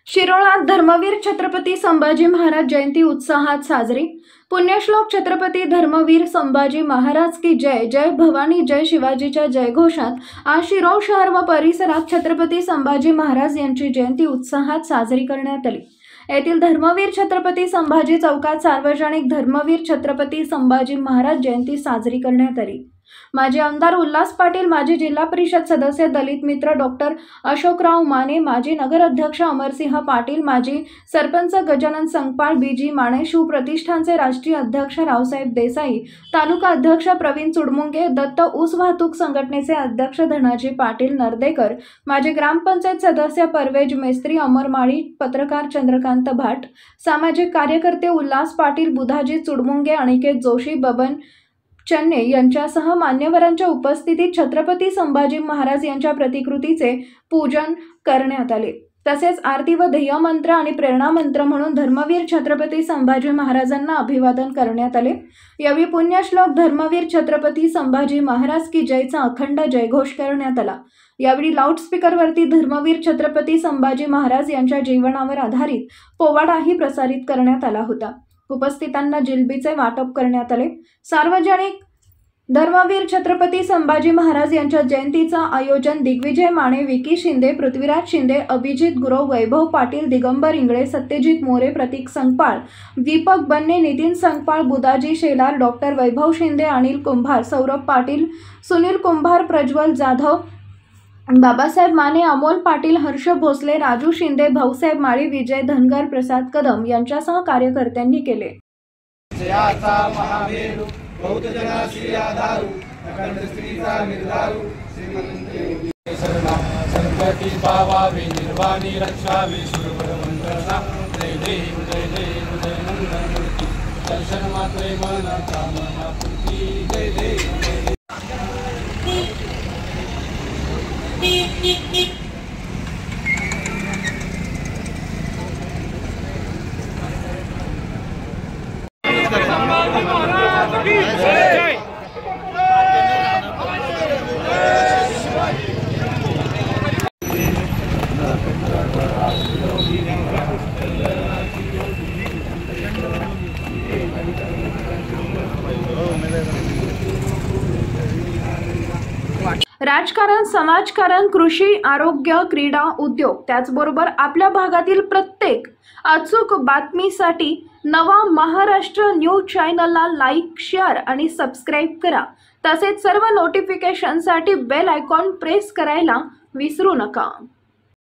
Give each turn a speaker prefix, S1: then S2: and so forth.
S1: शिरोळात धर्मवीर छत्रपती संभाजी महाराज जयंती उत्साहात साजरी। पुण्यश्लोक छत्रपती धर्मवीर संभाजी महाराज की जय, जय भवानी, जय शिवाजीच्या जयघोषात आज शिरोळ शहर व परिसरात छत्रपती संभाजी महाराज यांची जयंती उत्साहात साजरी करण्यात आली। येथील धर्मवीर छत्रपती संभाजी चौकात सार्वजनिक धर्मवीर छत्रपती संभाजी महाराज जयंती साजरी करण्यात आली। माजी आमदार उल्हास पाटील, माजी जिल्हा परिषद सदस्य दलित मित्र डॉक्टर अशोकराव माने, माजी नगराध्यक्ष अमरसिंह पाटील, माजी सरपंच गजानन संकपाळ, बीजी माने, शिव प्रतिष्ठानचे राष्ट्रीय अध्यक्ष रावसाहेब देसाई, तालुका अध्यक्ष प्रवीण चुडमुंगे, दत्त ऊस वाहतूक संघटनेचे अध्यक्ष धनाजी पाटील नरदेकर, माजी ग्रामपंचायत सदस्य परवेज मेस्त्री, अमर माळी, पत्रकार चंद्रकांत भाट, सामाजिक कार्यकर्ते उल्हास पाटील, बुधाजी चुडमुंगे, अनिकेत जोशी, बबन चन्ने यांच्यासह मान्यवरांच्या उपस्थितीत छत्रपती संभाजी महाराज यांच्या प्रतिकृतीचे पूजन करण्यात आले। तसेच आरती व ध्येयमंत्र आणि प्रेरणामंत्र म्हणून धर्मवीर छत्रपती संभाजी महाराजांना अभिवादन करण्यात आले। यावेळी पुण्यश्लोक धर्मवीर छत्रपती संभाजी महाराज की जयचा अखंड जयघोष करण्यात आला। यावेळी लाऊडस्पीकरवरती धर्मवीर छत्रपती संभाजी महाराज यांच्या जीवनावर आधारित पोवाडाही प्रसारित करण्यात आला होता। उपस्थितांना जिलबीचे वाटप करण्यात आले। सार्वजनिक धर्मवीर छत्रपती संभाजी महाराज यांच्या जयंतीचं आयोजन दिग्विजय माने, विकी शिंदे, पृथ्वीराज शिंदे, अभिजित गुरव, वैभव पाटील, दिगंबर इंगळे, सत्यजित मोरे, प्रतीक संकपाळ, दीपक बन्ने, नितीन संकपाळ, बुधाजी शेलार, डॉक्टर वैभव शिंदे, अनिल कुंभार, सौरभ पाटील, सुनील कुंभार, प्रज्वल जाधव, बाबासाहेब माने, अमोल पाटील, हर्ष भोसले, राजू शिंदे, भाऊसाहेब माळी, विजय धनगर, प्रसाद कदम यांच्यासह कार्यकर्त्यांनी केले।
S2: जयाचा महामेरू बहुत जनासी आधारू अखंड स्त्रीचा निर्धारू श्रीमंत शरणा संकटी पावावे निर्वाणी रक्षावे सुरवर मंत्रना जय देव जय देव जय मंगलमूर्ती दर्शन मात्रे मन कामना पूर्ती जय देव
S1: राजकारण, समाजकारण, कृषी, आरोग्य, क्रीडा, उद्योग त्याचबरोबर आपल्या भागातील प्रत्येक अचूक बातमीसाठी नवा महाराष्ट्र न्यूज चॅनलला लाईक, शेअर आणि सबस्क्राईब करा। तसेच सर्व नोटिफिकेशनसाठी बेल आयकॉन प्रेस करायला विसरू नका।